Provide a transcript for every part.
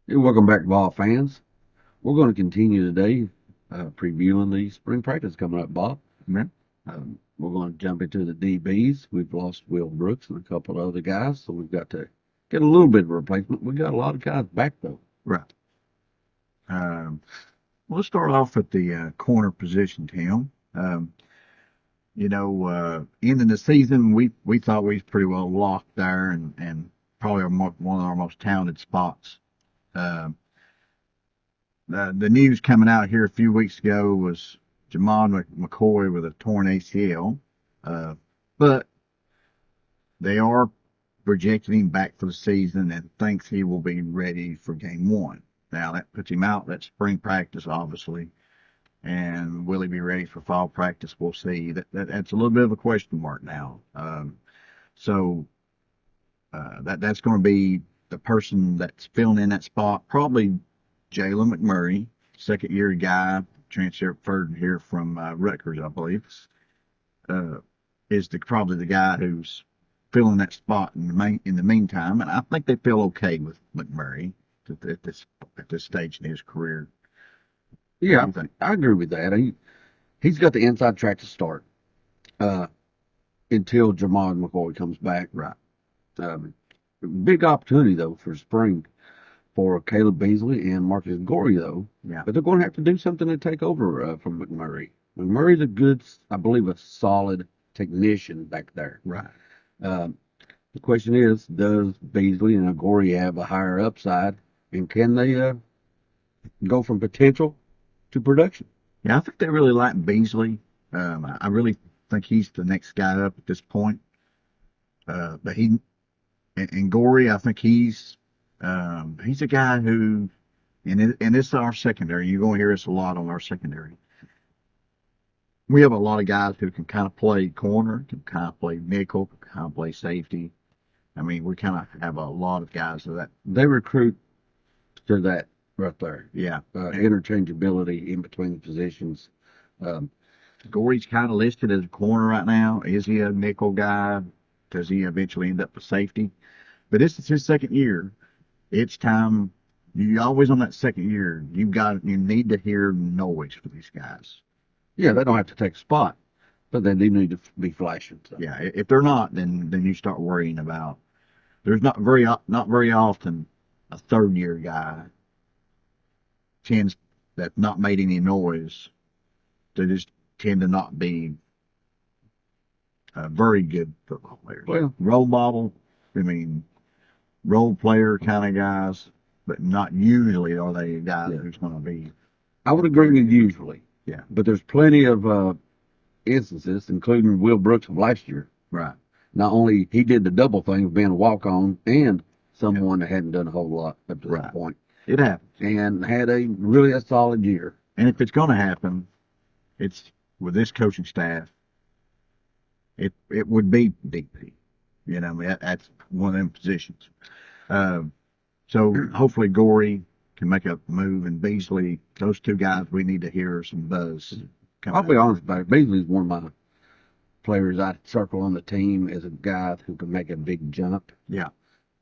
Hey, welcome back, ball fans. We're going to continue today previewing the spring practice coming up, Bob. Yeah. We're going to jump into the DBs. We've lost Will Brooks and a couple of other guys, so we've got to get a little bit of replacement. We got a lot of guys back, though. Right. Um, well, let's start off at the corner position, Tim. Ending the season, we thought we was pretty well locked there, and probably one of our most talented spots. Um, the news coming out here a few weeks ago was Jamon McCoy with a torn ACL, uh, but they are projecting him back for the season and thinks he will be ready for game one. Now that puts him out. That's spring practice, obviously. And will he be ready for fall practice? We'll see. That's a little bit of a question mark now. That's going to be the person that's filling in that spot. Probably Jalen McMurray, second year guy, transferred here from Rutgers, I believe, uh, is probably the guy who's filling that spot in the meantime. And I think they feel okay with McMurray at this stage in his career. What do Yeah, you think? I agree with that. He's got the inside track to start uh, until Jamon McCoy comes back. Right. Um, Big opportunity, though, for spring for Caleb Beasley and Marcus Gorey, though. Yeah. But they're going to have to do something to take over from McMurray. McMurray's a good, I believe, a solid technician back there. Right. Um, the question is, does Beasley and Gorey have a higher upside, and can they go from potential to production? Yeah, I think they really like Beasley. I really think he's the next guy up at this point. But and Gorey, I think he's a guy who, and this is our secondary. You're going to hear us a lot on our secondary. We have a lot of guys who can kind of play corner, can kind of play nickel, can kind of play safety. I mean, we kind of have a lot of guys of that. They recruit to that right there. Yeah. Interchangeability in between the positions. Um, Gorey's kind of listed as a corner right now. Is he a nickel guy? Does he eventually end up a safety? But this is his second year. It's time. You always on that second year. You need to hear noise for these guys. yeah, they don't have to take a spot, but they do need to be flashing. So. Yeah, if they're not, then you start worrying about. There's not very often a third year guy tends that's not made any noise. They just tend to not be very good football players. Well, Role model. I mean, role player kind of guys, but not usually are they guys yeah, who's going to be. I would agree with you usually, Yeah. but there's plenty of instances, including Will Brooks of last year. Right. Not only he did the double thing of being a walk on and someone that hadn't done a whole lot up to that point, It happens. and had a solid year. And if it's going to happen, it's with this coaching staff. It would be DP. That's one of them positions. Uh, so hopefully Gorey can make a move, and Beasley, those two guys, we need to hear some buzz. I'll be honest about it. Beasley's one of my players I circle on the team as a guy who can make a big jump. Yeah.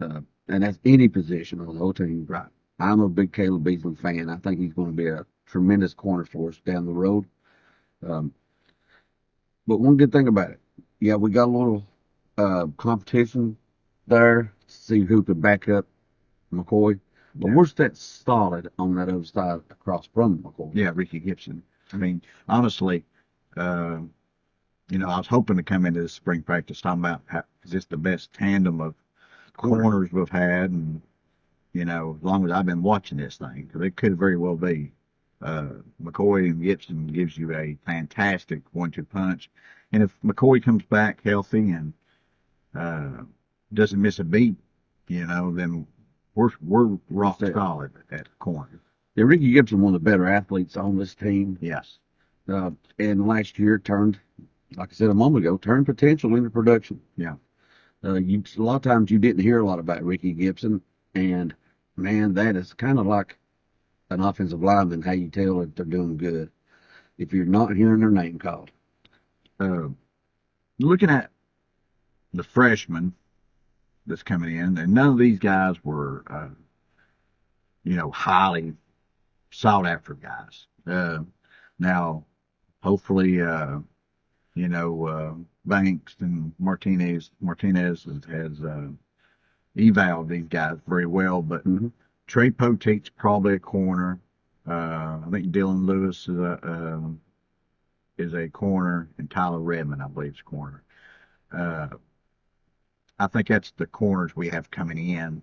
And that's any position on the whole team. Right. I'm a big Caleb Beasley fan. I think he's going to be a tremendous corner for us down the road. Um, but one good thing about it, yeah, we got a little competition there to see who could back up McCoy. But Yeah. we're that solid on that other side across from McCoy. Yeah, Ricky Gibson. I mean, honestly, uh, I was hoping to come into this spring practice talking about is this the best tandem of corners we've had, and as long as I've been watching this thing, because it could very well be. McCoy and Gibson gives you a fantastic one-two punch, and if McCoy comes back healthy and uh, doesn't miss a beat, then we're rock solid at corner. Yeah, Ricky Gibson, one of the better athletes on this team. Yes. And last year turned, like I said a moment ago, turned potential into production. Yeah. A lot of times you didn't hear a lot about Ricky Gibson, and man, that is kind of like an offensive lineman, how you tell if they're doing good. If you're not hearing their name called. Uh, Looking at the freshmen that's coming in, and none of these guys were highly sought after guys. Now, hopefully, Banks and Martinez has evaled these guys very well, but Mm-hmm. Trey Poteet's probably a corner. I think Dylan Lewis is a corner, and Tyler Redmond, I believe, is a corner. Uh, I think that's the corners we have coming in.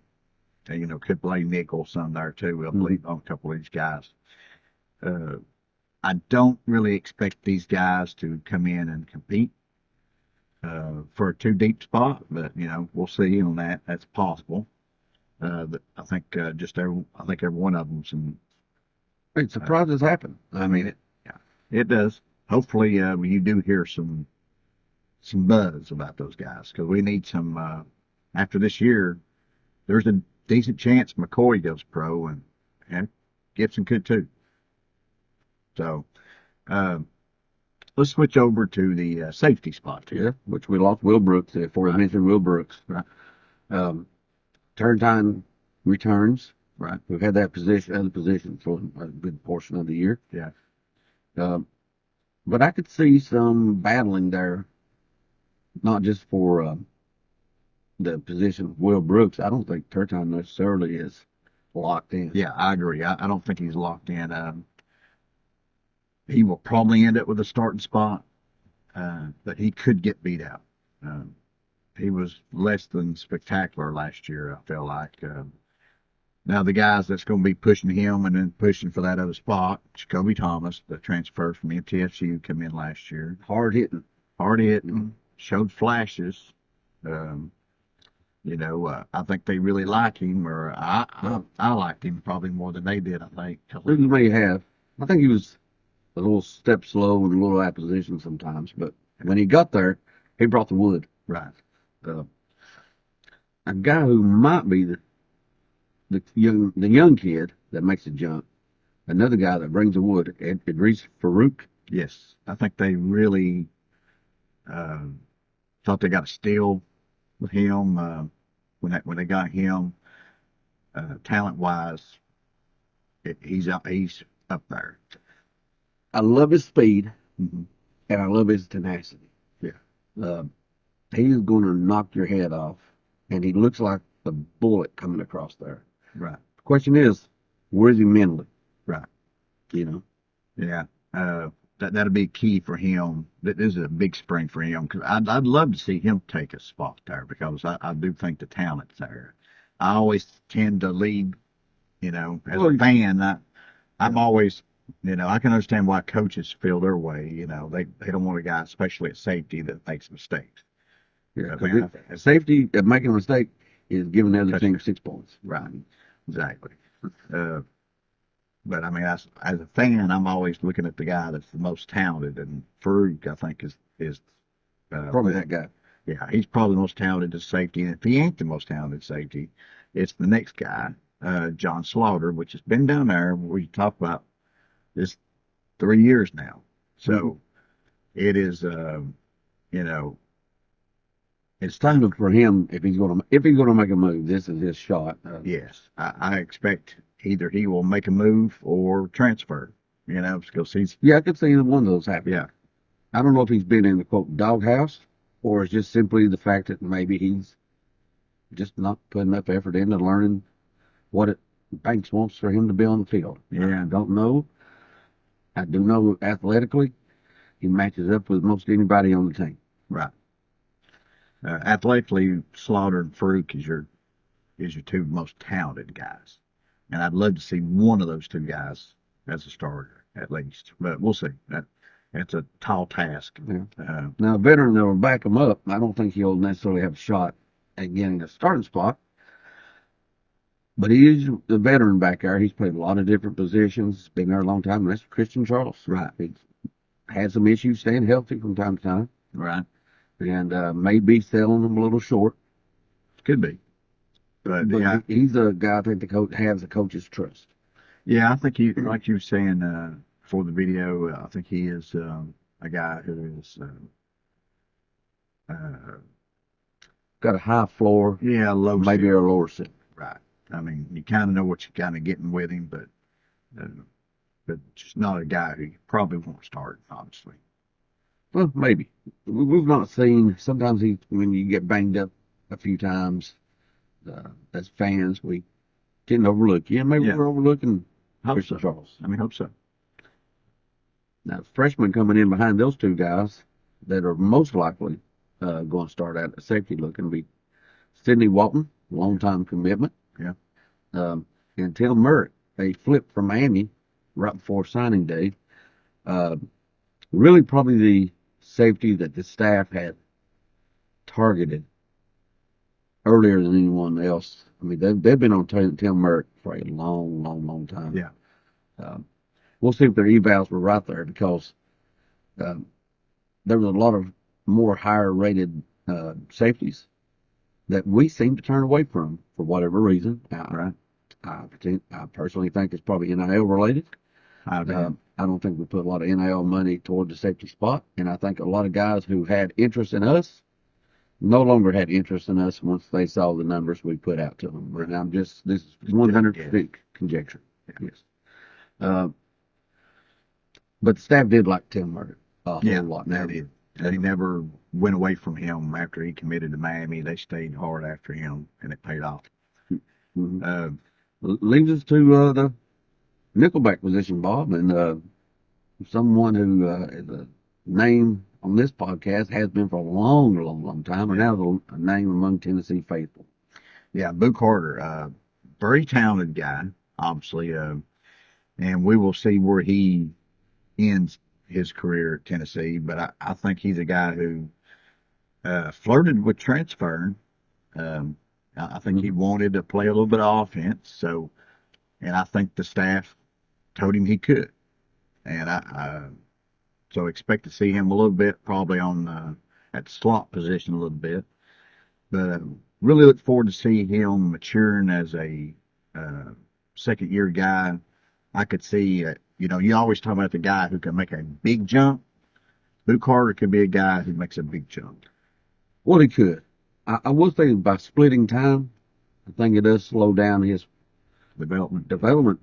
Could play nickel some there too. I believe on a couple of these guys. Uh, I don't really expect these guys to come in and compete for a two deep spot, but we'll see on that. That's possible. But I think I think every one of them's in. It's surprises happen. I mean, Yeah, it does. Hopefully, you do hear some buzz about those guys because we need some. After this year, there's a decent chance McCoy goes pro and Gibson could too. So let's switch over to the safety spot here. yeah, which we lost Will Brooks, the aforementioned Will Brooks. Right. Turntime returns. Right. We've had that other position for a good portion of the year. Yeah. But I could see some battling there, not just for the position of Will Brooks. I don't think Turntime necessarily is locked in. Yeah, I agree. I don't think he's locked in. He will probably end up with a starting spot, but he could get beat out. He was less than spectacular last year, I feel like. Now, the guys that's going to be pushing him and then pushing for that other spot, Jacoby Thomas, the transfer from MTSU, came in last year. Hard hitting. Showed flashes. I think they really like him, or I liked him probably more than they did, I think. You may have. I think he was a little step slow and a little out of position sometimes, but when he got there, he brought the wood. Right. A guy who might be the young kid that makes the jump, another guy that brings the wood, Idris Farouk. Yes, I think they really thought they got a steal with him when they got him. Talent wise, he's up there. I love his speed, Mm-hmm. and I love his tenacity. Yeah. He's going to knock your head off, and he looks like a bullet coming across there. Right. The question is, where is he mentally? Right. Yeah. That'll be key for him. That is a big spring for him because I'd love to see him take a spot there because I do think the talent's there. I always tend to lead, as a fan. I'm always, I can understand why coaches feel their way. They don't want a guy, especially at safety, that makes mistakes. Yeah. Safety, making a mistake is giving the other team 6 points. Right. Exactly. But I mean, as a fan, I'm always looking at the guy that's the most talented, and Farouk, I think, is Probably that guy. Yeah, he's probably the most talented at safety. And if he ain't the most talented safety, it's the next guy, John Slaughter, which has been down there. We talk about this 3 years now. So it is, It's time for him if he's going to make a move. This is his shot. Yes, I expect either he will make a move or transfer. Because he's I could see one of those happen. Yeah. I don't know if he's been in the quote doghouse or it's just simply the fact that maybe he's just not putting enough effort into learning what Banks wants for him to be on the field. Yeah. I don't know. I do know athletically he matches up with most anybody on the team. Right. Athletically, Slaughter and Farouk is your two most talented guys, and I'd love to see one of those two guys as a starter at least. But we'll see. That's a tall task. Yeah. Now, a veteran that will back him up, I don't think he'll necessarily have a shot at getting a starting spot. But he is the veteran back there. He's played a lot of different positions. Been there a long time. And that's Christian Charles. Right. He's had some issues staying healthy from time to time. Right. And may be selling them a little short. Could be. But yeah, he's a guy I think the coach has the coach's trust. Yeah, I think he, like you were saying for the video, I think he is a guy who is got a high floor. Yeah, low maybe ceiling. a lower ceiling. Right. I mean, you kind of know what you're kind of getting with him, but just not a guy who you probably won't start, obviously. Well, maybe. We've not seen, sometimes when you get banged up a few times, as fans, we tend to overlook you. And maybe Yeah, we're overlooking hope Christian so. Charles. I mean, hope so. Now, freshmen coming in behind those two guys that are most likely going to start out at safety looking to be Sidney Walton, long-time commitment, Yeah. and Tim Merritt, a flip from Miami right before signing day. Uh, really probably the safety that the staff had targeted earlier than anyone else. I mean, they've been on Tim Merritt for a long, long, long time. Yeah. Um, we'll see if their evals were right there because um, there was a lot of more higher rated safeties that we seem to turn away from for whatever reason. Right. I personally think it's probably NIL related. I do. I don't think we put a lot of NIL money toward the safety spot, and I think a lot of guys who had interest in us no longer had interest in us once they saw the numbers we put out to them. And this is 100% conjecture. Yes. Uh, but the staff did like Tim Merritt a whole lot. They did. They never went away from him after he committed to Miami. They stayed hard after him, and it paid off. Mm-hmm. Leaves us to the nickelback position, Bob, and someone who is a name on this podcast has been for a long, long, long time, and now a name among Tennessee faithful. Yeah, Boo Carter, very talented guy, obviously, and we will see where he ends his career at Tennessee. But I think he's a guy who flirted with transferring. I think he wanted to play a little bit of offense, and I think the staff told him he could, and so expect to see him a little bit, probably on at the slot position a little bit, but really look forward to see him maturing as a second year guy. I could see, you always talk about the guy who can make a big jump. Boo Carter could be a guy who makes a big jump. Well, he could. I will say by splitting time, I think it does slow down his Development.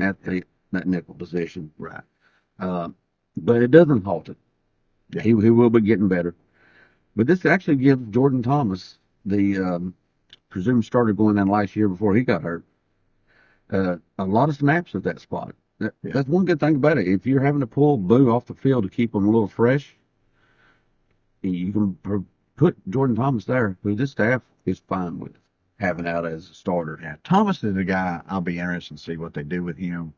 at that nickel position. Right. But it doesn't halt it. Yeah. He will be getting better. But this actually gives Jordan Thomas, the presumed starter going in last year before he got hurt, a lot of snaps at that spot. That's one good thing about it. If you're having to pull Boo off the field to keep him a little fresh, you can put Jordan Thomas there, who this staff is fine with having out as a starter. Yeah, Thomas is a guy I'll be interested to see what they do with him.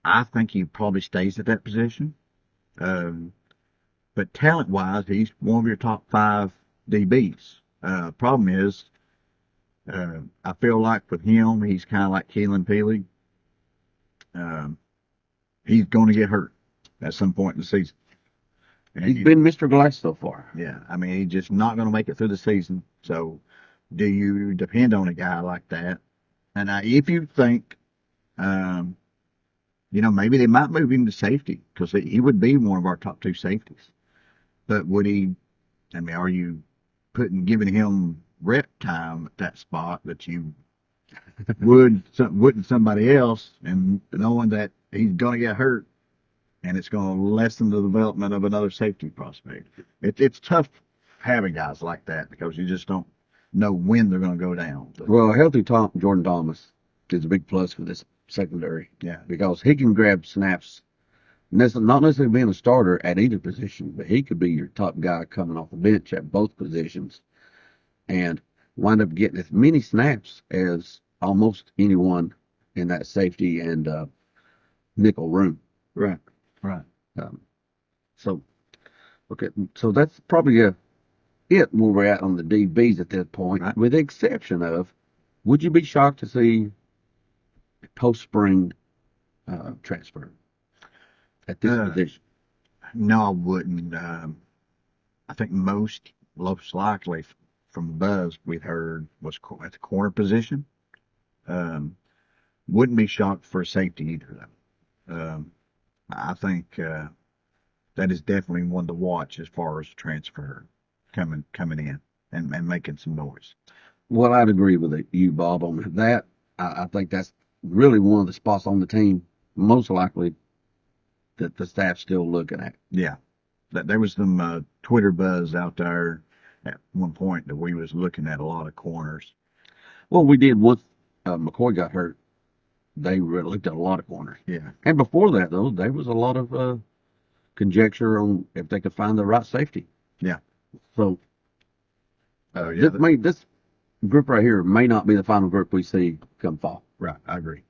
I think he probably stays at that position. But talent-wise, he's one of your top 5 DBs. Problem is, I feel like with him, he's kind of like Keelan Peely. He's going to get hurt at some point in the season. And he's been Mr. Glass so far. Yeah, I mean, he's just not going to make it through the season. So, do you depend on a guy like that? And if you think, maybe they might move him to safety because he would be one of our top 2 safeties. But would he? I mean, are you giving him rep time at that spot that you wouldn't somebody else, and knowing that he's going to get hurt, and it's going to lessen the development of another safety prospect? It's tough having guys like that because you just don't know when they're going to go down. But, well, a healthy Jordan Thomas is a big plus for this secondary. Yeah, because he can grab snaps. Not necessarily being a starter at either position, but he could be your top guy coming off the bench at both positions and wind up getting as many snaps as almost anyone in that safety and nickel room. Right. So that's probably it where we're at on the DBs at this point, Right. with the exception of, would you be shocked to see a post-spring transfer at this position? No, I wouldn't. I think most likely from the buzz we've heard was at the corner position. Wouldn't be shocked for a safety either, though. I think that is definitely one to watch as far as transfer coming in and making some noise. Well, I'd agree with you, Bob, on that. I think that's really one of the spots on the team, most likely, that the staff's still looking at. Yeah. There was some Twitter buzz out there at one point that we was looking at a lot of corners. Well, we did once McCoy got hurt. They really looked at a lot of corners. Yeah. And before that, though, there was a lot of conjecture on if they could find the right safety. Yeah. So Yeah. this group right here may not be the final group we see come fall. Right. I agree.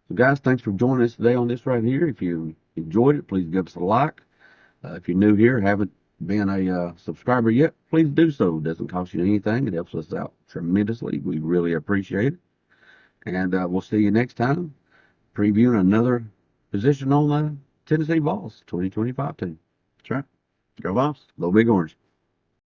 So, guys, thanks for joining us today on this right here. If you enjoyed it, please give us a like. If you're new here, haven't been a subscriber yet, please do so. It doesn't cost you anything. It helps us out tremendously. We really appreciate it. And we'll see you next time, previewing another position on the Tennessee VOLS 2025 team. That's right. Go Vols. Go Big Orange.